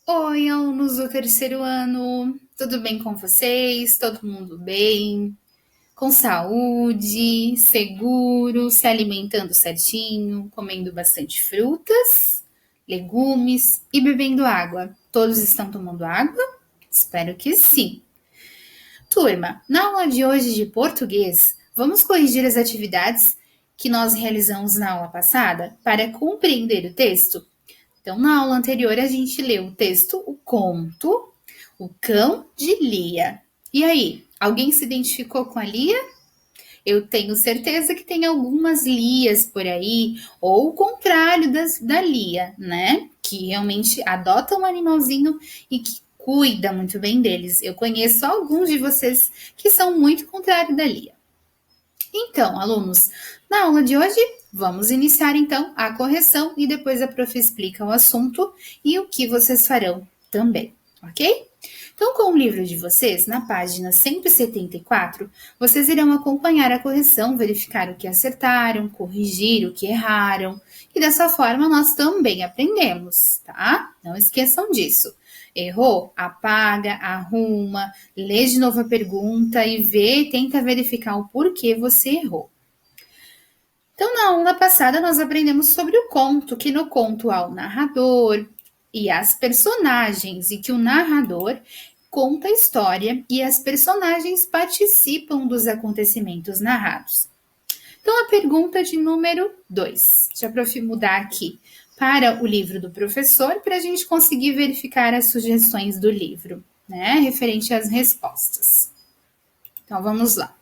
Oi, alunos do terceiro ano, tudo bem com vocês? Todo mundo bem? Com saúde, seguro, se alimentando certinho, comendo bastante frutas, legumes e bebendo água. Todos estão tomando água? Espero que sim. Turma, na aula de hoje de português, vamos corrigir as atividades que nós realizamos na aula passada para compreender o texto. Então, na aula anterior, a gente leu o texto, o conto, O Cão de Lia. E aí, alguém se identificou com a Lia? Eu tenho certeza que tem algumas Lias por aí, ou o contrário da Lia, né? Que realmente adota um animalzinho e que cuida muito bem deles. Eu conheço alguns de vocês que são muito contrário da Lia. Então, alunos, na aula de hoje, vamos iniciar então a correção e depois a prof explica o assunto e o que vocês farão também, ok? Então, com o livro de vocês, na página 174, vocês irão acompanhar a correção, verificar o que acertaram, corrigir o que erraram, e dessa forma nós também aprendemos, tá? Não esqueçam disso. Errou? Apaga, arruma, lê de novo a pergunta e tenta verificar o porquê você errou. Então, na aula passada, nós aprendemos sobre o conto, que no conto há o narrador e as personagens, e que o narrador conta a história e as personagens participam dos acontecimentos narrados. Então, a pergunta de número 2. Deixa a prof mudar aqui para o livro do professor, para a gente conseguir verificar as sugestões do livro, né, referente às respostas. Então, vamos lá.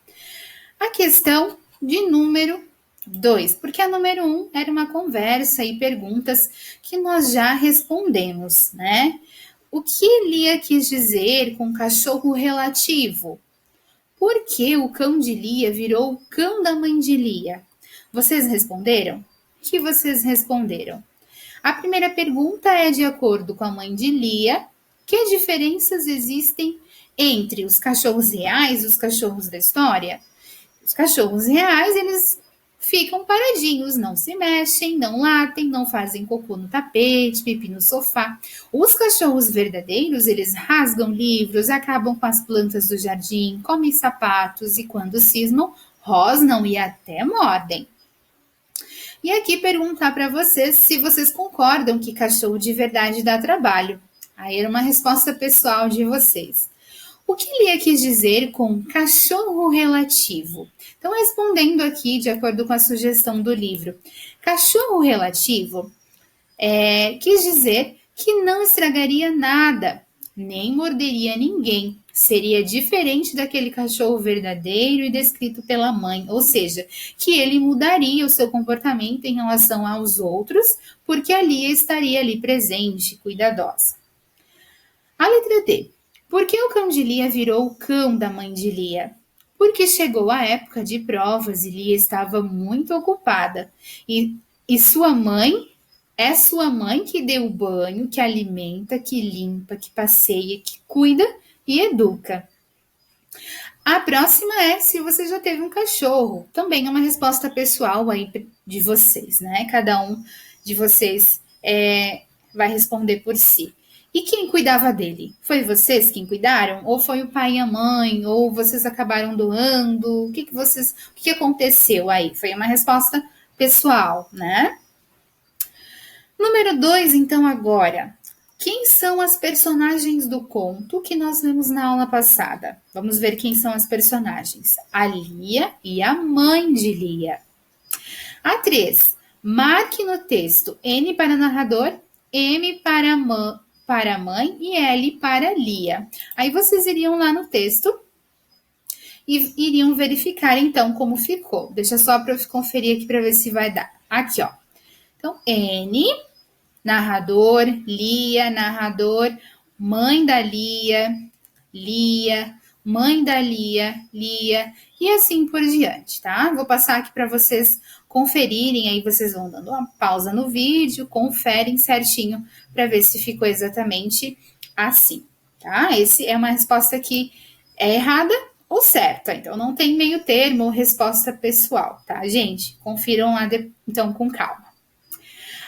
A questão de número 2, porque a número 1 era uma conversa e perguntas que nós já respondemos, né? O que Lia quis dizer com cachorro relativo? Por que o cão de Lia virou o cão da mãe de Lia? Vocês responderam? O que vocês responderam? A primeira pergunta é de acordo com a mãe de Lia, que diferenças existem entre os cachorros reais e os cachorros da história? Os cachorros reais, eles ficam paradinhos, não se mexem, não latem, não fazem cocô no tapete, pipi no sofá. Os cachorros verdadeiros, eles rasgam livros, acabam com as plantas do jardim, comem sapatos e quando cismam, rosnam e até mordem. E aqui perguntar para vocês se vocês concordam que cachorro de verdade dá trabalho. Aí era uma resposta pessoal de vocês. O que Lia quis dizer com cachorro relativo? Então, respondendo aqui, de acordo com a sugestão do livro, cachorro relativo quis dizer que não estragaria nada, nem morderia ninguém. Seria diferente daquele cachorro verdadeiro e descrito pela mãe, ou seja, que ele mudaria o seu comportamento em relação aos outros, porque a Lia estaria ali presente, cuidadosa. A letra D. Por que o cão de Lia virou o cão da mãe de Lia? Porque chegou a época de provas e Lia estava muito ocupada. E sua mãe é sua mãe que deu o banho, que alimenta, que limpa, que passeia, que cuida e educa. A próxima é se você já teve um cachorro. Também é uma resposta pessoal aí de vocês, né? Cada um de vocês vai responder por si. E quem cuidava dele? Foi vocês quem cuidaram? Ou foi o pai e a mãe? Ou vocês acabaram doando? O que aconteceu aí? Foi uma resposta pessoal, né? Número 2, então, agora. Quem são as personagens do conto que nós vimos na aula passada? Vamos ver quem são as personagens. A Lia e a mãe de Lia. A 3. Marque no texto N para narrador, M para mãe e L para Lia. Aí vocês iriam lá no texto e iriam verificar então como ficou. Deixa só para eu conferir aqui para ver se vai dar. Aqui, ó. Então, N, narrador, Lia, narrador, mãe da Lia, Lia, mãe da Lia, Lia, e assim por diante, tá? Vou passar aqui para vocês conferirem, aí vocês vão dando uma pausa no vídeo, conferem certinho para ver se ficou exatamente assim, tá? Esse é uma resposta que é errada ou certa, então não tem meio termo ou resposta pessoal, tá, gente? Confiram lá então com calma.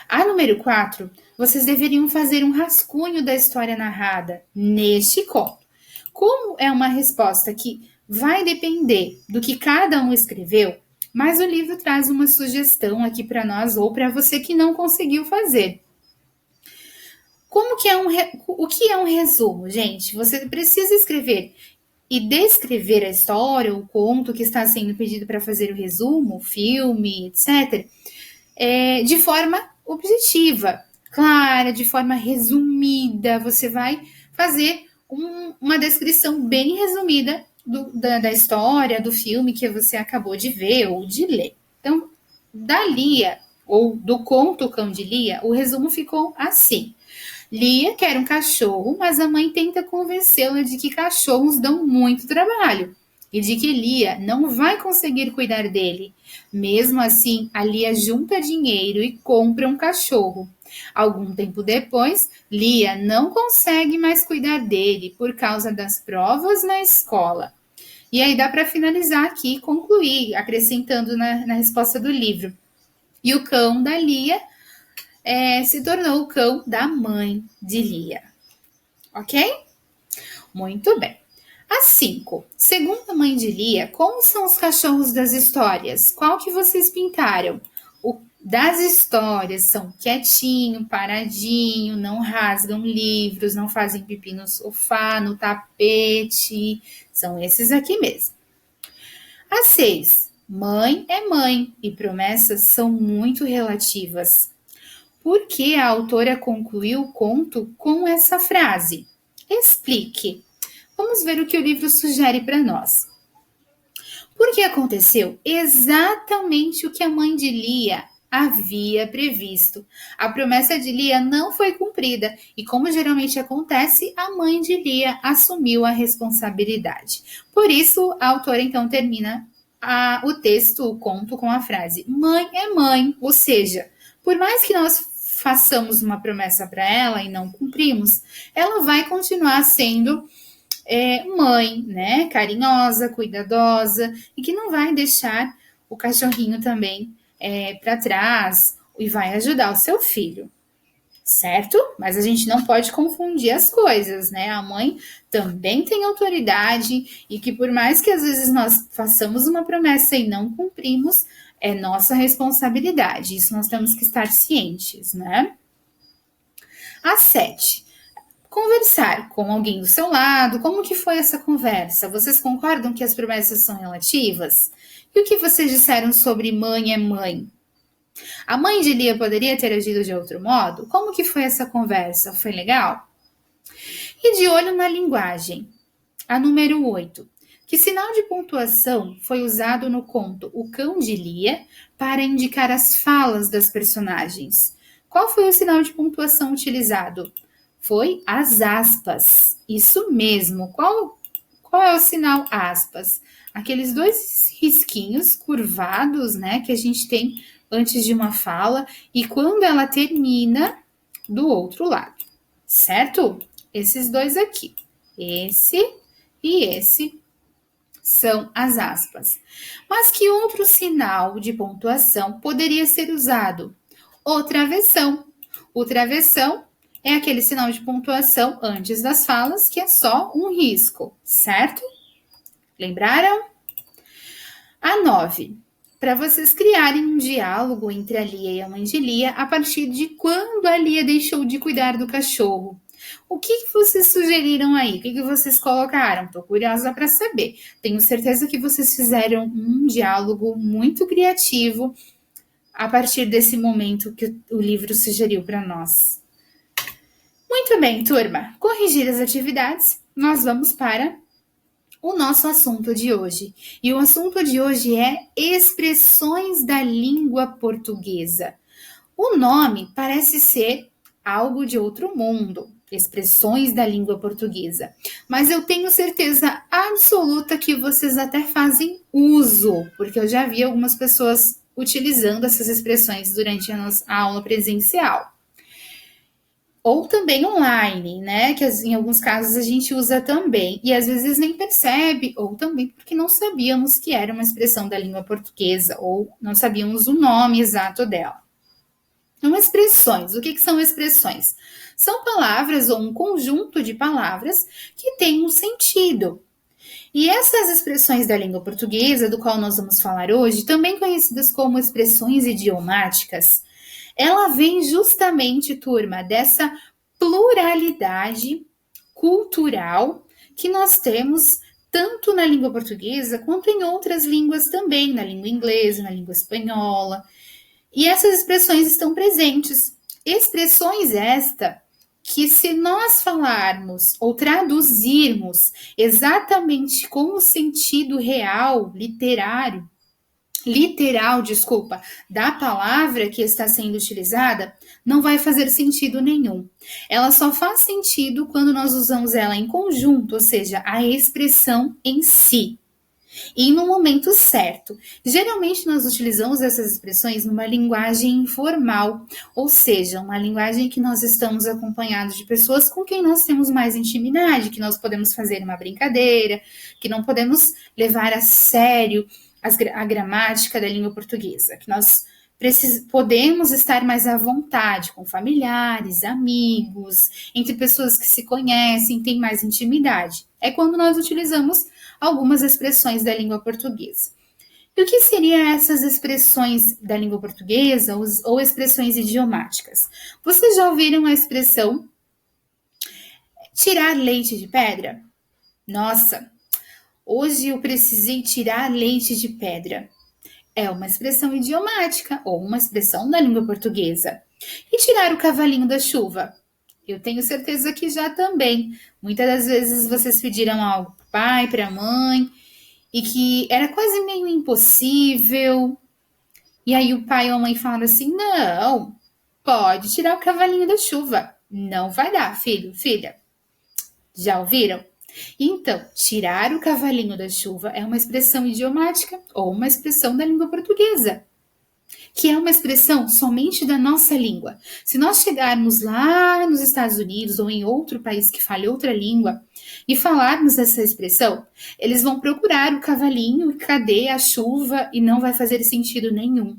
A número 4, vocês deveriam fazer um rascunho da história narrada neste conto. Como é uma resposta que vai depender do que cada um escreveu, mas o livro traz uma sugestão aqui para nós ou para você que não conseguiu fazer. O que é um resumo, gente? Você precisa escrever e descrever a história, o conto que está sendo pedido para fazer o resumo, o filme, etc., de forma objetiva, clara, de forma resumida. Você vai fazer uma descrição bem resumida da história, do filme que você acabou de ver ou de ler. Então, da Lia, ou do conto O Cão de Lia, o resumo ficou assim. Lia quer um cachorro, mas a mãe tenta convencê-la de que cachorros dão muito trabalho e de que Lia não vai conseguir cuidar dele. Mesmo assim, a Lia junta dinheiro e compra um cachorro. Algum tempo depois, Lia não consegue mais cuidar dele por causa das provas na escola. E aí dá para finalizar aqui e concluir, acrescentando na resposta do livro. E o cão da Lia se tornou o cão da mãe de Lia. Ok? Muito bem. A 5. Segundo a mãe de Lia, como são os cachorros das histórias? Qual que vocês pintaram? O das histórias são quietinho, paradinho, não rasgam livros, não fazem pipi no sofá, no tapete. São esses aqui mesmo. A 6. Mãe é mãe e promessas são muito relativas. Por que a autora concluiu o conto com essa frase? Explique. Vamos ver o que o livro sugere para nós. Porque aconteceu exatamente o que a mãe de Lia havia previsto. A promessa de Lia não foi cumprida e, como geralmente acontece, a mãe de Lia assumiu a responsabilidade. Por isso, a autora então termina o texto, o conto, com a frase: mãe é mãe, ou seja, por mais que nós façamos uma promessa para ela e não cumprimos, ela vai continuar sendo mãe, né? Carinhosa, cuidadosa e que não vai deixar o cachorrinho também para trás e vai ajudar o seu filho, certo? Mas a gente não pode confundir as coisas, né? A mãe também tem autoridade e que por mais que às vezes nós façamos uma promessa e não cumprimos, é nossa responsabilidade. Isso nós temos que estar cientes, né? A 7. Conversar com alguém do seu lado. Como que foi essa conversa? Vocês concordam que as promessas são relativas? E o que vocês disseram sobre mãe é mãe? A mãe de Lia poderia ter agido de outro modo? Como que foi essa conversa? Foi legal? E de olho na linguagem. A número 8. Que sinal de pontuação foi usado no conto O Cão de Lia para indicar as falas das personagens? Qual foi o sinal de pontuação utilizado? Foi as aspas. Isso mesmo. Qual é o sinal aspas? Aqueles dois risquinhos curvados, né, que a gente tem antes de uma fala e quando ela termina do outro lado, certo? Esses dois aqui, esse e esse, são as aspas. Mas que outro sinal de pontuação poderia ser usado? O travessão. O travessão é aquele sinal de pontuação antes das falas, que é só um risco, certo? Lembraram? A 9. Para vocês criarem um diálogo entre a Lia e a mãe de Lia a partir de quando a Lia deixou de cuidar do cachorro. O que vocês sugeriram aí? O que vocês colocaram? Estou curiosa para saber. Tenho certeza que vocês fizeram um diálogo muito criativo a partir desse momento que o livro sugeriu para nós. Muito bem, turma. Corrigir as atividades, nós vamos para o nosso assunto de hoje. E o assunto de hoje é expressões da língua portuguesa. O nome parece ser algo de outro mundo, expressões da língua portuguesa. Mas eu tenho certeza absoluta que vocês até fazem uso, porque eu já vi algumas pessoas utilizando essas expressões durante a aula presencial. Ou também online, né? Que em alguns casos a gente usa também. E às vezes nem percebe, ou também porque não sabíamos que era uma expressão da língua portuguesa, ou não sabíamos o nome exato dela. Então, expressões. O que são expressões? São palavras ou um conjunto de palavras que têm um sentido. E essas expressões da língua portuguesa, do qual nós vamos falar hoje, também conhecidas como expressões idiomáticas, ela vem justamente, turma, dessa pluralidade cultural que nós temos tanto na língua portuguesa quanto em outras línguas também, na língua inglesa, na língua espanhola. E essas expressões estão presentes. Expressões esta que, se nós falarmos ou traduzirmos exatamente com o sentido literal, da palavra que está sendo utilizada, não vai fazer sentido nenhum. Ela só faz sentido quando nós usamos ela em conjunto, ou seja, a expressão em si. E no momento certo. Geralmente nós utilizamos essas expressões numa linguagem informal, ou seja, uma linguagem que nós estamos acompanhados de pessoas com quem nós temos mais intimidade, que nós podemos fazer uma brincadeira, que não podemos levar a sério a gramática da língua portuguesa, que nós podemos estar mais à vontade com familiares, amigos, entre pessoas que se conhecem, têm mais intimidade. É quando nós utilizamos algumas expressões da língua portuguesa. E o que seriam essas expressões da língua portuguesa ou expressões idiomáticas? Vocês já ouviram a expressão tirar leite de pedra? Nossa, hoje eu precisei tirar leite de pedra. É uma expressão idiomática ou uma expressão da língua portuguesa. E tirar o cavalinho da chuva? Eu tenho certeza que já também. Muitas das vezes vocês pediram algo para o pai, para a mãe, e que era quase meio impossível. E aí o pai ou a mãe falaram assim: não, pode tirar o cavalinho da chuva. Não vai dar, filho, filha. Já ouviram? Então, tirar o cavalinho da chuva é uma expressão idiomática ou uma expressão da língua portuguesa, que é uma expressão somente da nossa língua. Se nós chegarmos lá nos Estados Unidos ou em outro país que fale outra língua e falarmos essa expressão, eles vão procurar o cavalinho e cadê a chuva e não vai fazer sentido nenhum.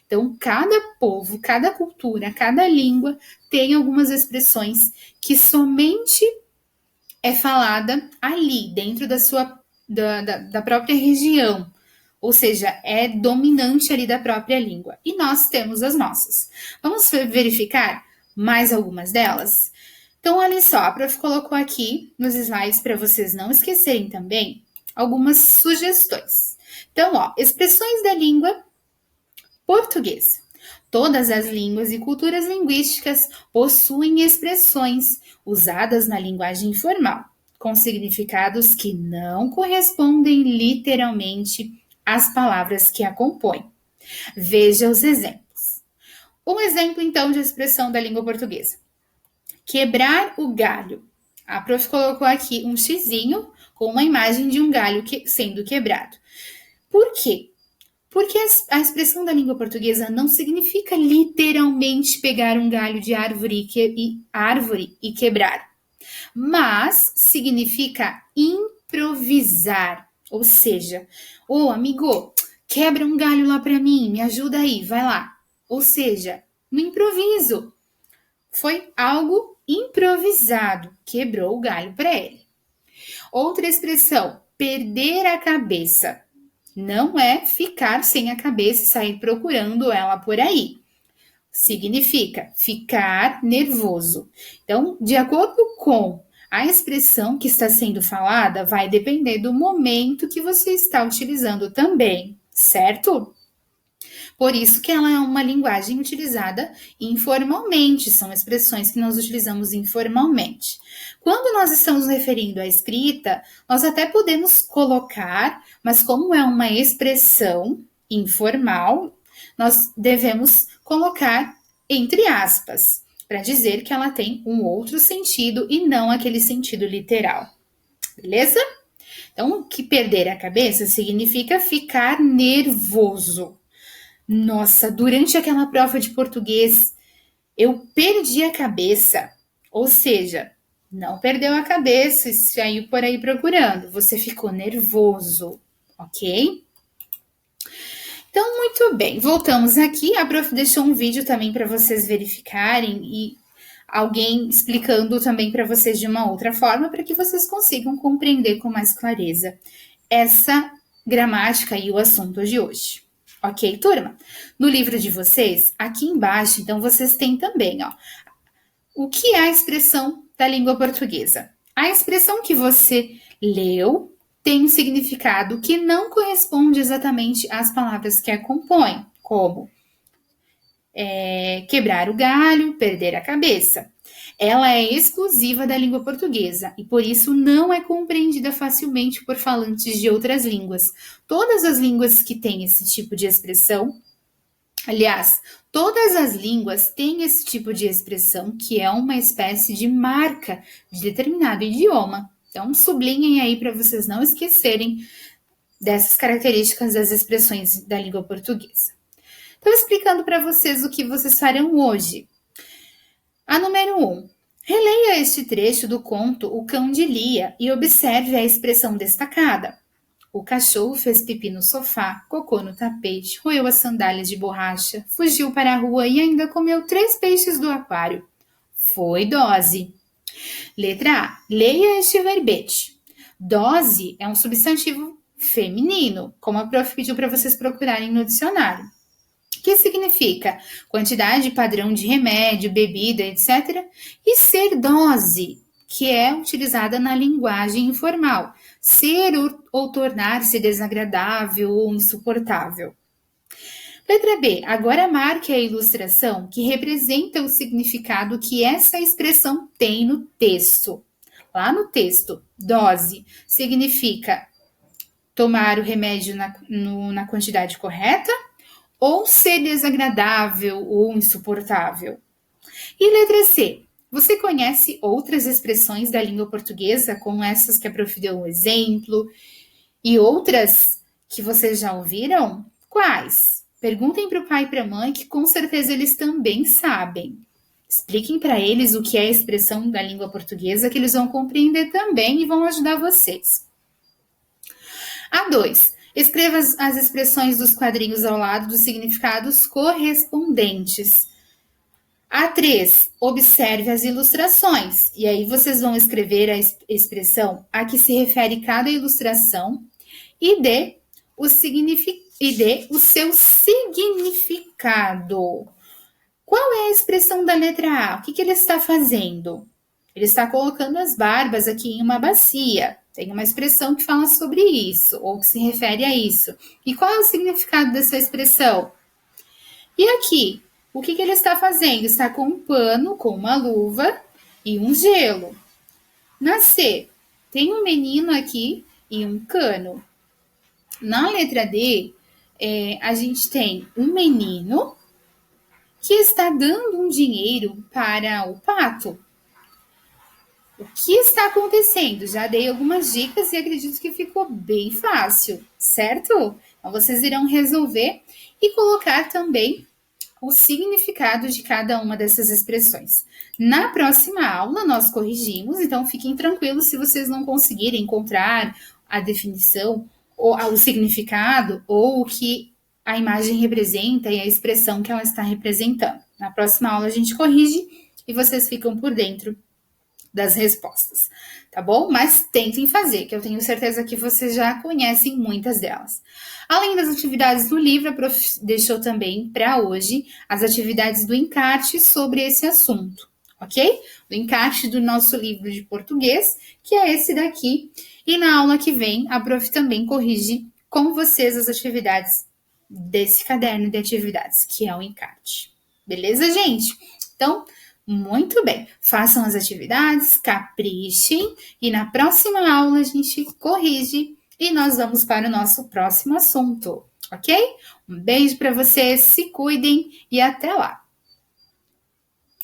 Então, cada povo, cada cultura, cada língua tem algumas expressões que somente é falada ali, dentro da própria região. Ou seja, é dominante ali da própria língua. E nós temos as nossas. Vamos verificar mais algumas delas? Então, olha só, a prof colocou aqui nos slides para vocês não esquecerem também algumas sugestões. Então, ó, expressões da língua portuguesa. Todas as línguas e culturas linguísticas possuem expressões usadas na linguagem informal, com significados que não correspondem literalmente às palavras que a compõem. Veja os exemplos. Um exemplo, então, de expressão da língua portuguesa. Quebrar o galho. A prof colocou aqui um xizinho com uma imagem de um galho sendo quebrado. Por quê? Porque a expressão da língua portuguesa não significa literalmente pegar um galho de árvore e quebrar, mas significa improvisar. Ou seja, ô amigo, quebra um galho lá para mim, me ajuda aí, vai lá. Ou seja, no improviso. Foi algo improvisado, quebrou o galho para ele. Outra expressão, perder a cabeça. Não é ficar sem a cabeça e sair procurando ela por aí. Significa ficar nervoso. Então, de acordo com a expressão que está sendo falada, vai depender do momento que você está utilizando também, certo? Por isso que ela é uma linguagem utilizada informalmente, são expressões que nós utilizamos informalmente. Quando nós estamos referindo à escrita, nós até podemos colocar, mas como é uma expressão informal, nós devemos colocar entre aspas, para dizer que ela tem um outro sentido e não aquele sentido literal. Beleza? Então, que perder a cabeça significa ficar nervoso. Nossa, durante aquela prova de português, eu perdi a cabeça. Ou seja, não perdeu a cabeça e saiu por aí procurando. Você ficou nervoso, ok? Então, muito bem, voltamos aqui. A prof deixou um vídeo também para vocês verificarem e alguém explicando também para vocês de uma outra forma para que vocês consigam compreender com mais clareza essa gramática e o assunto de hoje. Ok, turma? No livro de vocês, aqui embaixo, então, vocês têm também, ó, o que é a expressão da língua portuguesa. A expressão que você leu tem um significado que não corresponde exatamente às palavras que a compõem, como quebrar o galho, perder a cabeça. Ela é exclusiva da língua portuguesa e por isso não é compreendida facilmente por falantes de outras línguas. Todas as línguas que têm esse tipo de expressão, aliás, todas as línguas têm esse tipo de expressão que é uma espécie de marca de determinado idioma. Então, sublinhem aí para vocês não esquecerem dessas características das expressões da língua portuguesa. Estou explicando para vocês o que vocês farão hoje. A número 1. Releia este trecho do conto O Cão de Lia e observe a expressão destacada. O cachorro fez pipi no sofá, cocô no tapete, roeu as sandálias de borracha, fugiu para a rua e ainda comeu 3 peixes do aquário. Foi dose. Letra A. Leia este verbete. Dose é um substantivo feminino, como a prof pediu para vocês procurarem no dicionário. Que significa quantidade padrão de remédio, bebida, etc. E ser dose, que é utilizada na linguagem informal. Ser ou tornar-se desagradável ou insuportável. Letra B. Agora marque a ilustração que representa o significado que essa expressão tem no texto. Lá no texto, dose significa tomar o remédio na quantidade correta ou ser desagradável ou insuportável. E letra C. Você conhece outras expressões da língua portuguesa, como essas que a prof deu um exemplo, e outras que vocês já ouviram? Quais? Perguntem para o pai e para a mãe, que com certeza eles também sabem. Expliquem para eles o que é a expressão da língua portuguesa, que eles vão compreender também e vão ajudar vocês. A2. Escreva as expressões dos quadrinhos ao lado dos significados correspondentes. A3. Observe as ilustrações. E aí vocês vão escrever a expressão a que se refere cada ilustração e dê o seu significado. Qual é a expressão da letra A? O que ele está fazendo? Ele está colocando as barbas aqui em uma bacia. Tem uma expressão que fala sobre isso, ou que se refere a isso. E qual é o significado dessa expressão? E aqui, o que ele está fazendo? Está com um pano, com uma luva e um gelo. Na C, tem um menino aqui e um cano. Na letra D, a gente tem um menino que está dando um dinheiro para o pato. O que está acontecendo? Já dei algumas dicas e acredito que ficou bem fácil, certo? Então, vocês irão resolver e colocar também o significado de cada uma dessas expressões. Na próxima aula, nós corrigimos, então fiquem tranquilos se vocês não conseguirem encontrar a definição, ou o significado, ou o que a imagem representa e a expressão que ela está representando. Na próxima aula, a gente corrige e vocês ficam por dentro das respostas, tá bom? Mas tentem fazer, que eu tenho certeza que vocês já conhecem muitas delas. Além das atividades do livro, a prof deixou também para hoje as atividades do encarte sobre esse assunto, ok? Do encarte do nosso livro de português, que é esse daqui. E na aula que vem, a prof também corrige com vocês as atividades desse caderno de atividades, que é o encarte. Beleza, gente? Então, muito bem, façam as atividades, caprichem e na próxima aula a gente corrige e nós vamos para o nosso próximo assunto, ok? Um beijo para vocês, se cuidem e até lá!